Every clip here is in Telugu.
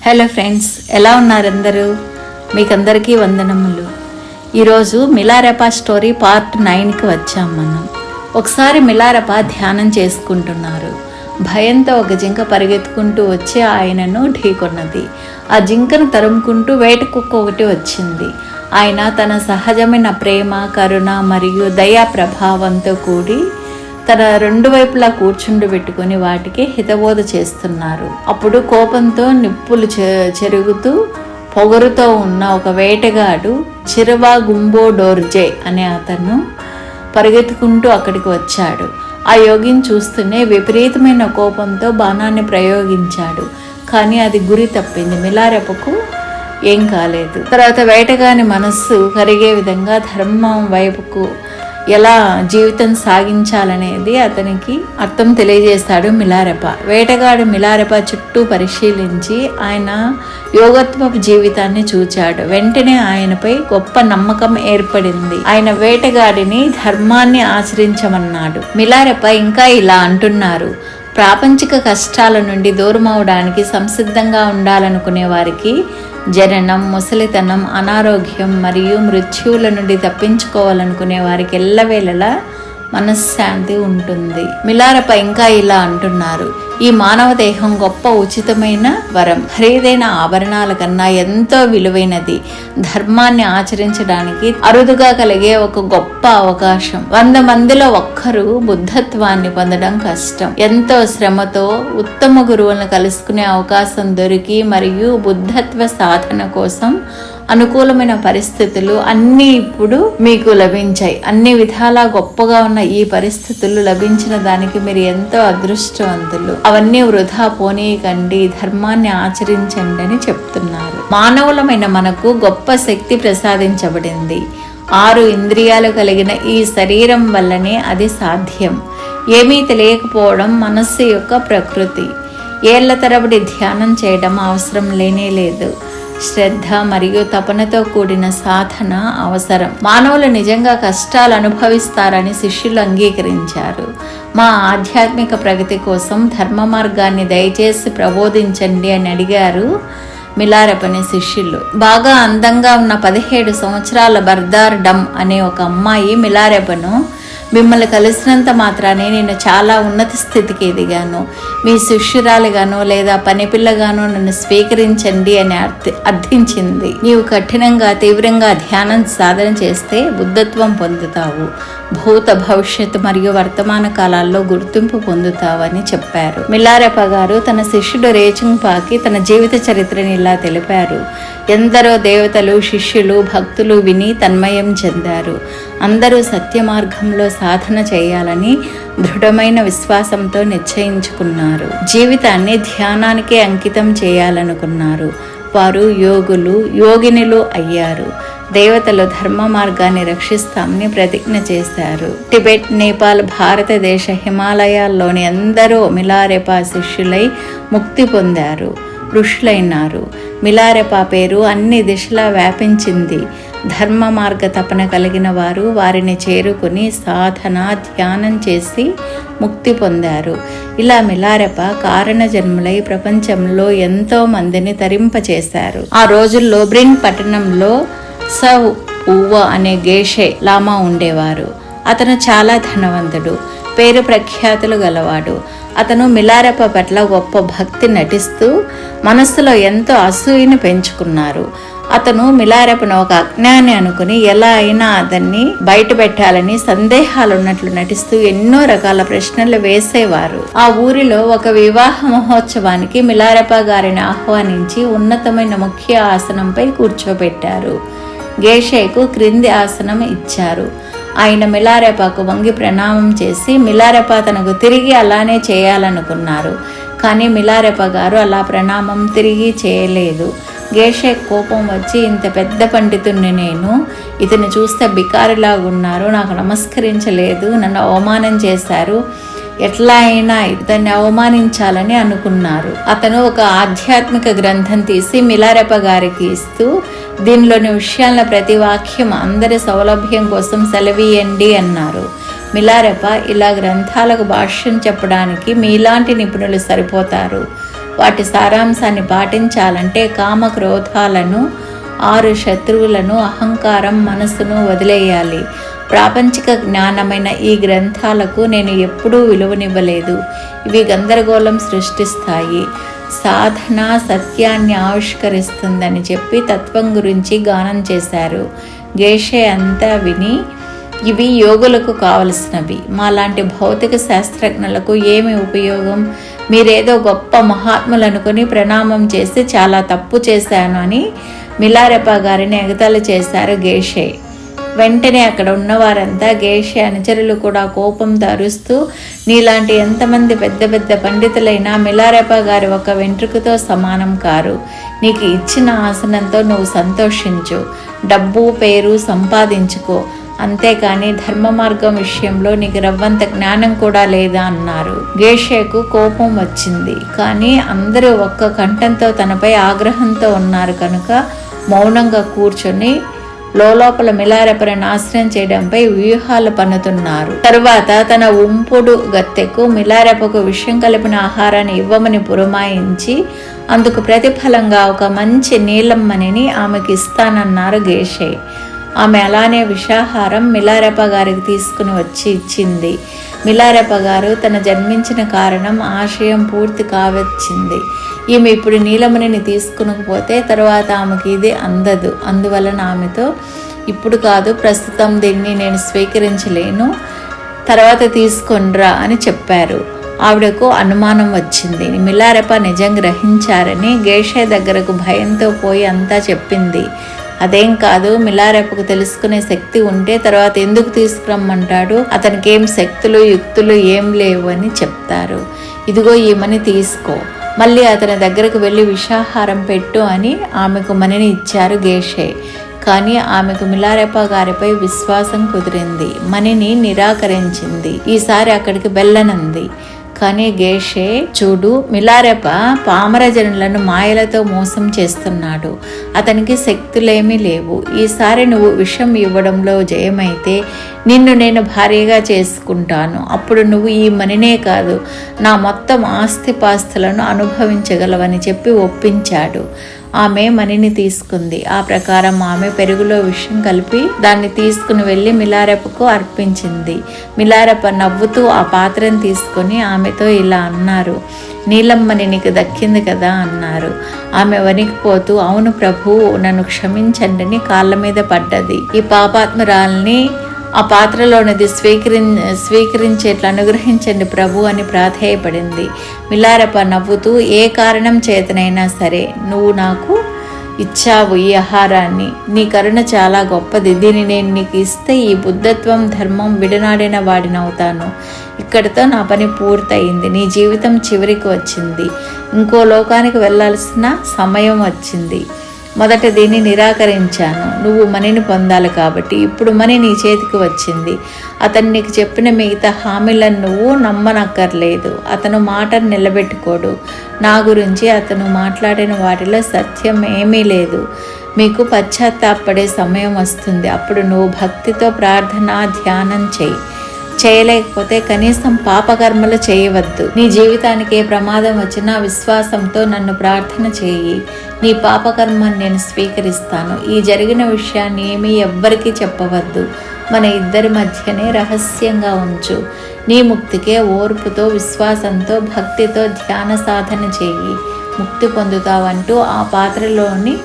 హలో ఫ్రెండ్స్, ఎలా ఉన్నారు అందరూ? మీకందరికీ వందనములు. ఈరోజు మిలారెపా స్టోరీ పార్ట్ 9కి వచ్చాం మనం. ఒకసారి మిలారెపా ధ్యానం చేసుకుంటున్నారు. భయంతో ఒక జింక పరిగెత్తుకుంటూ వచ్చి ఆయనను ఢీకొన్నది. ఆ జింకను తరుముకుంటూ వేట కుక్క ఒకటి వచ్చింది. ఆయన తన సహజమైన ప్రేమ, కరుణ మరియు దయా ప్రభావంతో కూడి తన రెండు వైపులా కూర్చుండబెట్టుకుని వాటికి హితబోధ చేస్తున్నారు. అప్పుడు కోపంతో నిప్పులు చెరుగుతూ పొగరుతో ఉన్న ఒక వేటగాడు చిరవా గుంబో డోర్జే అనే అతను పరిగెత్తుకుంటూ అక్కడికి వచ్చాడు. ఆ యోగిని చూస్తూనే విపరీతమైన కోపంతో బాణాన్ని ప్రయోగించాడు. కానీ అది గురి తప్పింది. మిలారెపకు ఏం కాలేదు. తర్వాత వేటగాని మనస్సు కరిగే విధంగా ధర్మం వైపుకు ఎలా జీవితం సాగించాలనేది అతనికి అర్థం తెలియజేస్తాడు మిలారెపా. వేటగాడు మిలారెపా చుట్టూ పరిశీలించి ఆయన యోగత్వపు జీవితాన్ని చూచాడు. వెంటనే ఆయనపై గొప్ప నమ్మకం ఏర్పడింది. ఆయన వేటగాడిని ధర్మాన్ని ఆచరించమన్నాడు. మిలారెపా ఇంకా ఇలా అంటున్నారు: ప్రాపంచిక కష్టాల నుండి దూరం అవడానికి సంసిద్ధంగా ఉండాలనుకునే వారికి జననం, ముసలితనం, అనారోగ్యం మరియు మృత్యువుల నుండి తప్పించుకోవాలనుకునే వారికి ఎల్లవేళలా మనశ్శాంతి ఉంటుంది. మిలారెపా ఇంకా ఇలా అంటున్నారు: ఈ మానవ దేహం గొప్ప ఉచితమైన వరం, ఖరీదైన ఆభరణాల కన్నా ఎంతో విలువైనది. ధర్మాన్ని ఆచరించడానికి అరుదుగా కలిగే ఒక గొప్ప అవకాశం. 100 మందిలో ఒక్కరు బుద్ధత్వాన్ని పొందడం కష్టం. ఎంతో శ్రమతో ఉత్తమ గురువులను కలుసుకునే అవకాశం దొరికి మరియు బుద్ధత్వ సాధన కోసం అనుకూలమైన పరిస్థితులు అన్నీ ఇప్పుడు మీకు లభించాయి. అన్ని విధాలా గొప్పగా ఉన్న ఈ పరిస్థితులు లభించిన దానికి మీరు ఎంతో అదృష్టవంతులు. అవన్నీ వృధా పోనీయకండి, ధర్మాన్ని ఆచరించండి అని చెప్తున్నారు. మానవులమైన మనకు గొప్ప శక్తి ప్రసాదించబడింది. 6 ఇంద్రియాలు కలిగిన ఈ శరీరం వల్లనే అది సాధ్యం. ఏమీ తెలియకపోవడం మనస్సు యొక్క ప్రకృతి. ఏళ్ల తరబడి ధ్యానం చేయడం అవసరం లేనే లేదు. శ్రద్ధ మరియు తపనతో కూడిన సాధన అవసరం. మానవులు నిజంగా కష్టాలు అనుభవిస్తారని శిష్యులు అంగీకరించారు. మా ఆధ్యాత్మిక ప్రగతి కోసం ధర్మ మార్గాన్ని దయచేసి ప్రబోధించండి అని అడిగారు మిలారెపాని శిష్యులు. బాగా అందంగా ఉన్న 17 సంవత్సరాల బర్దార్ డమ్ అనే ఒక అమ్మాయి మిలారెపాను, మిమ్మల్ని కలిసినంత మాత్రానే నేను చాలా ఉన్నత స్థితికి ఎదిగాను. మీ శిష్యురాలిగానో లేదా పనిపిల్లగానో నన్ను స్వీకరించండి అని అర్థించింది. నీవు కఠినంగా, తీవ్రంగా ధ్యానం సాధన చేస్తే బుద్ధత్వం పొందుతావు. భూత, భవిష్యత్తు మరియు వర్తమాన కాలాల్లో గుర్తింపు పొందుతావని చెప్పారు. మిలారెపా గారు తన శిష్యుడు రేచింగ్పాకి తన జీవిత చరిత్రని ఇలా తెలిపారు: ఎందరో దేవతలు, శిష్యులు, భక్తులు విని తన్మయం చెందారు. అందరూ సత్య మార్గంలో సాధన చేయాలని దృఢమైన విశ్వాసంతో నిశ్చయించుకున్నారు. జీవితాన్ని ధ్యానానికే అంకితం చేయాలనుకున్నారు. వారు యోగులు, యోగినులు అయ్యారు. దేవతలు ధర్మ మార్గాన్ని రక్షిస్తామని ప్రతిజ్ఞ చేశారు. టిబెట్, నేపాల్, భారతదేశ హిమాలయాల్లోని ఎందరో మిలారెపా శిష్యులై ముక్తి పొందారు, ఋషులైనారు. మిలారెపా పేరు అన్ని దిశలా వ్యాపించింది. ధర్మ మార్గ తపన కలిగిన వారు వారిని చేరుకుని సాధన, ధ్యానం చేసి ముక్తి పొందారు. ఇలా మిలారెపా కారణ జన్ములై ప్రపంచంలో ఎంతో మందిని తరింపచేశారు. ఆ రోజుల్లో బ్రిన్ పట్టణంలో సౌ ఉవ్వ అనే గేషే లామా ఉండేవారు. అతను చాలా ధనవంతుడు, పేరు ప్రఖ్యాతులు గలవాడు. అతను మిలారెపా పట్ల గొప్ప భక్తి నటిస్తూ మనస్సులో ఎంతో అసూయను పెంచుకున్నారు. అతను మిలారెపాను ఒక అజ్ఞాని అనుకుని ఎలా అయినా అతన్ని బయట పెట్టాలని సందేహాలున్నట్లు నటిస్తూ ఎన్నో రకాల ప్రశ్నలు వేసేవారు. ఆ ఊరిలో ఒక వివాహ మహోత్సవానికి మిలారెపా గారిని ఆహ్వానించి ఉన్నతమైన ముఖ్య ఆసనంపై కూర్చోబెట్టారు. గేషేకు క్రింది ఆసనం ఇచ్చారు. ఆయన మిలారెపాకు వంగి ప్రణామం చేసి మిలారెపా తనకు తిరిగి అలానే చేయాలనుకున్నారు. కానీ మిలారెపా గారు అలా ప్రణామం తిరిగి చేయలేదు. గేషే కోపం వచ్చి, ఇంత పెద్ద పండితుడిని నేను, ఇతను చూస్తే బికారిలాగున్నారు, నాకు నమస్కరించలేదు, నన్ను అవమానం చేశారు, ఎట్లా అయినా ఇతన్ని అవమానించాలని అనుకున్నారు. అతను ఒక ఆధ్యాత్మిక గ్రంథం తీసి మిలారెపా గారికి ఇస్తూ, దీనిలోని విషయాల ప్రతి వాక్యం అందరి సౌలభ్యం కోసం సెలవీయండి అన్నారు. మిలారెపా ఇలా గ్రంథాలకు భాష్యం చెప్పడానికి మీలాంటి నిపుణులు సరిపోతారు. వాటి సారాంశాన్ని పాటించాలంటే కామ క్రోధాలను, 6 శత్రువులను, అహంకారం, మనసును వదిలేయాలి. ప్రాపంచిక జ్ఞానమైన ఈ గ్రంథాలకు నేను ఎప్పుడూ విలువనివ్వలేదు. ఇవి గందరగోళం సృష్టిస్తాయి. సాధన సత్యాన్ని ఆవిష్కరిస్తుందని చెప్పి తత్వం గురించి గానం చేశారు. గేషే అంతా విని, ఇవి యోగులకు కావలసినవి, మాలాంటి భౌతిక శాస్త్రజ్ఞులకు ఏమి ఉపయోగం? మీరేదో గొప్ప మహాత్ములు అనుకుని ప్రణామం చేసి చాలా తప్పు చేశాను అని మిలారెపా గారిని ఎగతాళి చేశారు గేషే. వెంటనే అక్కడ ఉన్నవారంతా, గేషే అనుచరులు కూడా కోపంతో అరుస్తూ, నీలాంటి ఎంతమంది పెద్ద పెద్ద పండితులైనా మిలారెపా గారి ఒక వెంట్రుకతో సమానం కారు. నీకు ఇచ్చిన ఆసనంతో నువ్వు సంతోషించు, డబ్బు పేరు సంపాదించుకో, అంతేకాని ధర్మ మార్గం విషయంలో నీకు రవ్వంత జ్ఞానం కూడా లేదా అన్నారు. గేషేకు కోపం వచ్చింది. కానీ అందరూ ఒక్క కంఠంతో తనపై ఆగ్రహంతో ఉన్నారు కనుక మౌనంగా కూర్చొని లోపల మిలారెపను నాశనం చేయడంపై వ్యూహాలు పన్నుతున్నారు. తరువాత తన ఉంపుడు గత్తెకు మిలారెపకు విషం కలిపిన ఆహారాన్ని ఇవ్వమని పురమాయించి అందుకు ప్రతిఫలంగా ఒక మంచి నీలమ్మనిని ఆమెకి ఇస్తానన్నారు గేషే. ఆమె అలానే విషాహారం మిలారెపా గారికి తీసుకుని వచ్చి ఇచ్చింది. మిలారెపా గారు తన జన్మించిన కారణం ఆశయం పూర్తి కావచ్చింది. ఈమె ఇప్పుడు నీలమణిని తీసుకునకపోతే తర్వాత ఆమెకి ఇది అందదు. అందువలన ఆమెతో, ఇప్పుడు కాదు, ప్రస్తుతం దీన్ని నేను స్వీకరించలేను, తర్వాత తీసుకొనిరా అని చెప్పారు. ఆవిడకు అనుమానం వచ్చింది. మిలారెపా నిజం గ్రహించారని గేషే దగ్గరకు భయంతో పోయి అంతా చెప్పింది. అదేం కాదు, మిలారెపకు తెలుసుకునే శక్తి ఉంటే తర్వాత ఎందుకు తీసుకురమ్మంటాడు? అతనికి ఏం శక్తులు యుక్తులు ఏం లేవు అని చెప్తారు. ఇదిగో ఈమెని తీసుకో, మళ్ళీ అతని దగ్గరకు వెళ్ళి విషాహారం పెట్టు అని ఆమెకు మణిని ఇచ్చారు గేషే. కానీ ఆమెకు మిలారెపా గారిపై విశ్వాసం కుదిరింది. మణిని నిరాకరించింది. ఈసారి అక్కడికి వెళ్ళనంది. కానీ గేషే, చూడు, మిలారెపా పామరజనులను మాయలతో మోసం చేస్తున్నాడు, అతనికి శక్తులేమీ లేవు. ఈసారి నువ్వు విషం ఇవ్వడంలో జయమైతే నిన్ను నేను భార్యగా చేసుకుంటాను. అప్పుడు నువ్వు ఈ మణినే కాదు, నా మొత్తం ఆస్తిపాస్తులను అనుభవించగలవని చెప్పి ఒప్పించాడు. ఆమె మణిని తీసుకుంది. ఆ ప్రకారం ఆమె పెరుగులో విషం కలిపి దాన్ని తీసుకుని వెళ్ళి మిలారెపకు అర్పించింది. మిలారెప నవ్వుతూ ఆ పాత్రను తీసుకొని ఆమెతో ఇలా అన్నారు, నీలమ్మని నీకు దక్కింది కదా అన్నారు. ఆమె వణికిపోతూ, అవును ప్రభు, నన్ను క్షమించండి అని కాళ్ళ మీద పడ్డది. ఈ పాపాత్మురాల్ని ఆ పాత్రలోనిది స్వీకరించేట్లు అనుగ్రహించండి ప్రభు అని ప్రాధేయపడింది. మిలారెప నవ్వుతూ, ఏ కారణం చేతనైనా సరే నువ్వు నాకు ఇచ్చావు ఈ ఆహారాన్ని, నీ కరుణ చాలా గొప్పది, దీన్ని నేను నీకు ఇస్తే ఈ బుద్ధత్వం ధర్మం విడనాడిన వాడినవుతాను. ఇక్కడితో నా పని పూర్తయింది. నీ జీవితం చివరికి వచ్చింది. ఇంకో లోకానికి వెళ్ళాల్సిన సమయం వచ్చింది. మొదట దీన్ని నిరాకరించాను, నువ్వు మణిని పొందాలి కాబట్టి. ఇప్పుడు మణి నీ చేతికి వచ్చింది. అతను నీకు చెప్పిన మిగతా హామీలను నువ్వు నమ్మనక్కర్లేదు. అతను మాటను నిలబెట్టుకోడు. నా గురించి అతను మాట్లాడిన వాటిలో సత్యం ఏమీ లేదు. మీకు పశ్చాత్తాపడే సమయం వస్తుంది. అప్పుడు నువ్వు భక్తితో ప్రార్థన ధ్యానం చేయలేకపోతే కనీసం పాపకర్మలు చేయవద్దు. నీ జీవితానికి ఏ ప్రమాదం వచ్చినా విశ్వాసంతో నన్ను ప్రార్థన చేయి. నీ పాపకర్మాన్ని నేను స్వీకరిస్తాను. ఈ జరిగిన విషయాన్ని ఏమీ ఎవ్వరికీ చెప్పవద్దు. మన ఇద్దరి మధ్యనే రహస్యంగా ఉంచు. నీ ముక్తికే ఓర్పుతో, విశ్వాసంతో, భక్తితో ధ్యాన సాధన చేయి, ముక్తి పొందుతావంటూ ఆ పాత్రలోని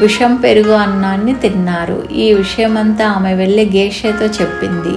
విషం పెరుగు అన్నాన్ని తిన్నారు. ఈ విషయమంతా ఆమె వెళ్ళి గేషేతో చెప్పింది.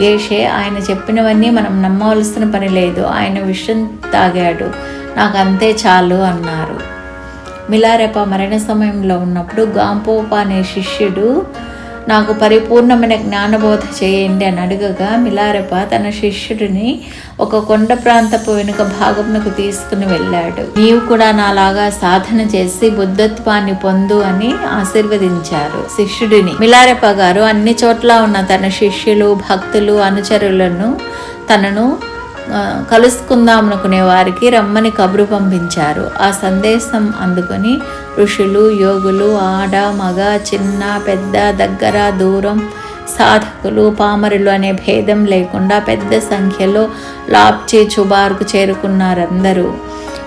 గేషే, ఆయన చెప్పినవన్నీ మనం నమ్మవలసిన పని లేదు, ఆయన విషం తాగాడు, నాకు అంతే చాలు అన్నారు. మిలారెపా మరణ సమయంలో ఉన్నప్పుడు గాంపోపా అనే శిష్యుడు నాకు పరిపూర్ణమైన జ్ఞానబోధ చేయండి అని అడగగా మిలారెపా తన శిష్యుడిని ఒక కొండ ప్రాంతపు వెనుక భాగమునకు తీసుకుని వెళ్ళాడు. నీవు కూడా నాలాగా సాధన చేసి బుద్ధత్వాన్ని పొందు అని ఆశీర్వదించారు శిష్యుడిని. మిలారెపా గారు అన్ని చోట్ల ఉన్న తన శిష్యులు, భక్తులు, అనుచరులను తనను కలుసుకుందామనుకునే వారికి రమ్మని కబురు పంపించారు. ఆ సందేశం అందుకొని ఋషులు, యోగులు, ఆడ మగ, చిన్న పెద్ద, దగ్గర దూరం, సాధకులు, పామరులు అనే భేదం లేకుండా పెద్ద సంఖ్యలో లాప్చి చుబార్కు చేరుకున్నారందరూ.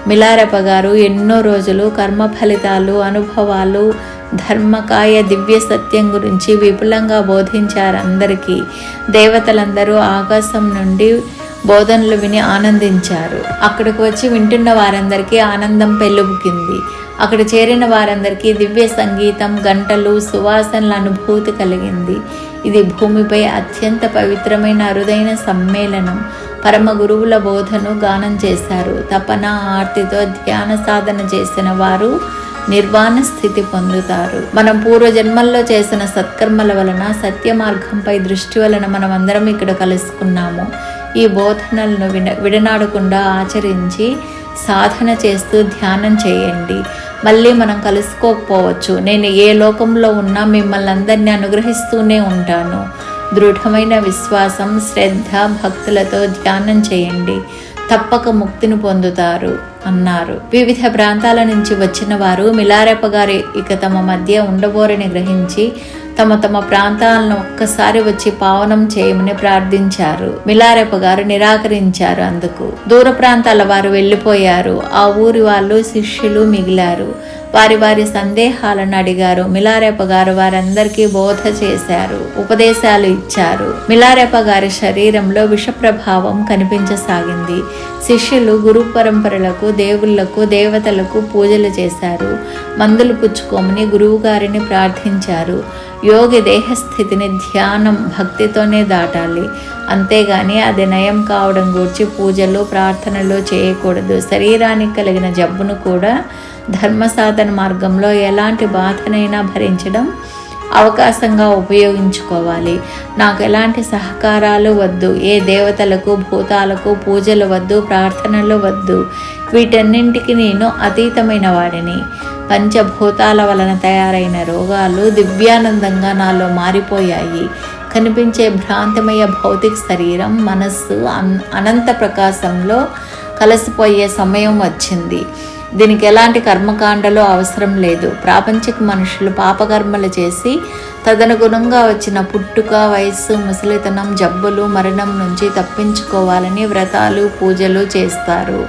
మిలారెప్ప గారు ఎన్నో రోజులు కర్మ ఫలితాలు, అనుభవాలు, ధర్మకాయ దివ్య సత్యం గురించి విపులంగా బోధించారు అందరికీ. దేవతలందరూ ఆకాశం నుండి బోధనలు విని ఆనందించారు. అక్కడికి వచ్చి వింటున్న వారందరికీ ఆనందం పెళ్ళుబుకింది. అక్కడ చేరిన వారందరికీ దివ్య సంగీతం, గంటలు, సువాసనల అనుభూతి కలిగింది. ఇది భూమిపై అత్యంత పవిత్రమైన అరుదైన సమ్మేళనం. పరమ గురువుల బోధను గానం చేశారు. తపన, ఆర్తితో ధ్యాన సాధన చేసిన వారు నిర్వాణ స్థితి పొందుతారు. మనం పూర్వజన్మల్లో చేసిన సత్కర్మల వలన, సత్య మార్గంపై దృష్టి వలన మనం అందరం ఇక్కడ కలుసుకున్నాము. ఈ బోధనలను విడనాడకుండా ఆచరించి సాధన చేస్తూ ధ్యానం చేయండి. మళ్ళీ మనం కలుసుకోకపోవచ్చు. నేను ఏ లోకంలో ఉన్నా మిమ్మల్ని అందరినీ అనుగ్రహిస్తూనే ఉంటాను. దృఢమైన విశ్వాసం, శ్రద్ధ, భక్తులతో ధ్యానం చేయండి. తప్పక ముక్తిని పొందుతారు అన్నారు. వివిధ ప్రాంతాల నుంచి వచ్చిన వారు మిలారెప్ప గారు ఇక తమ మధ్య ఉండబోరని గ్రహించి తమ తమ ప్రాంతాలను ఒక్కసారి వచ్చి పావనం చేయమని ప్రార్థించారు. మిలారెప్ప గారు నిరాకరించారు. అందుకు దూర ప్రాంతాల వారు వెళ్ళిపోయారు. ఆ ఊరి వాళ్ళు, శిష్యులు మిగిలారు. వారి వారి సందేహాలను అడిగారు. మిలారెప్ప గారు వారందరికీ బోధ చేశారు, ఉపదేశాలు ఇచ్చారు. మిలారెప్ప గారి శరీరంలో విష ప్రభావం కనిపించసాగింది. శిష్యులు గురు పరంపరలకు, దేవుళ్లకు, దేవతలకు పూజలు చేశారు. మందులు పుచ్చుకోమని గురువు గారిని ప్రార్థించారు. యోగి దేహస్థితిని ధ్యానం, భక్తితోనే దాటాలి. అంతేగాని అది నయం కావడం గూర్చి పూజలు, ప్రార్థనలు చేయకూడదు. శరీరానికి కలిగిన జబ్బును కూడా ధర్మ సాధన మార్గంలో ఎలాంటి బాధనైనా భరించడం అవకాశంగా ఉపయోగించుకోవాలి. నాకు ఎలాంటి సహకారాలు వద్దు. ఏ దేవతలకు, భూతాలకు పూజలు వద్దు, ప్రార్థనలు వద్దు. వీటన్నింటికి నేను అతీతమైన వాడిని. పంచభూతాల వలన తయారైన రోగాలు దివ్యానందంగా నాలో మారిపోయాయి. కనిపించే భ్రాంతిమయ భౌతిక శరీరం, మనస్సు అనంత ప్రకాశంలో కలిసిపోయే సమయం వచ్చింది. దీనికి ఎలాంటి కర్మకాండలో అవసరం లేదు. ప్రాపంచిక మనుషులు పాపకర్మలు చేసి తదనుగుణంగా వచ్చిన పుట్టుక, వయస్సు, ముసలితనం, జబ్బులు, మరణం నుంచి తప్పించుకోవాలని వ్రతాలు, పూజలు చేస్తారు.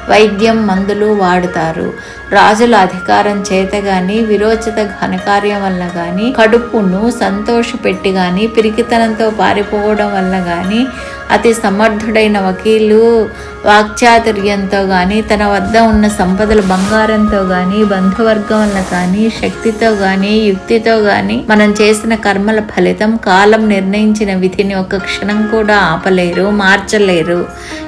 వైద్యం, మందులు వాడుతారు. రాజుల అధికారం చేత గాని, విరోచిత ఘనకార్యం వల్ల గాని, కడుపును సంతోషపెట్టి గాని, పిరికితనంతో పారిపోవడం వల్ల గాని, అతి సమర్థుడైన వకీలు వాక్చాతుర్యంతో గాని, తన వద్ద ఉన్న సంపదలు బంగారంతో గాని, బంధువర్గం వల్ల కానీ, శక్తితో గాని, యుక్తితో గాని మనం చేసిన కర్మల ఫలితం కాలం నిర్ణయించిన విధిని ఒక క్షణం కూడా ఆపలేరు, మార్చలేరు.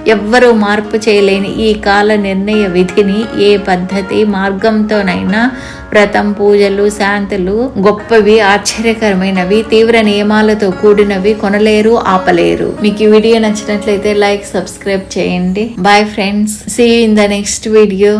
ఎవ్వరూ మార్పు చేయలేని ఈ కాల నిర్ణయ విధిని ఏ పద్ధతి, మార్గంతోనైనా వ్రతం, పూజలు, శాంతులు గొప్పవి, ఆశ్చర్యకరమైనవి, తీవ్ర నియమాలతో కూడినవి కొనలేరు, ఆపలేరు. మీకు ఈ వీడియో నచ్చినట్లయితే లైక్, సబ్స్క్రైబ్ చేయండి. Bye friends, see you in the next video.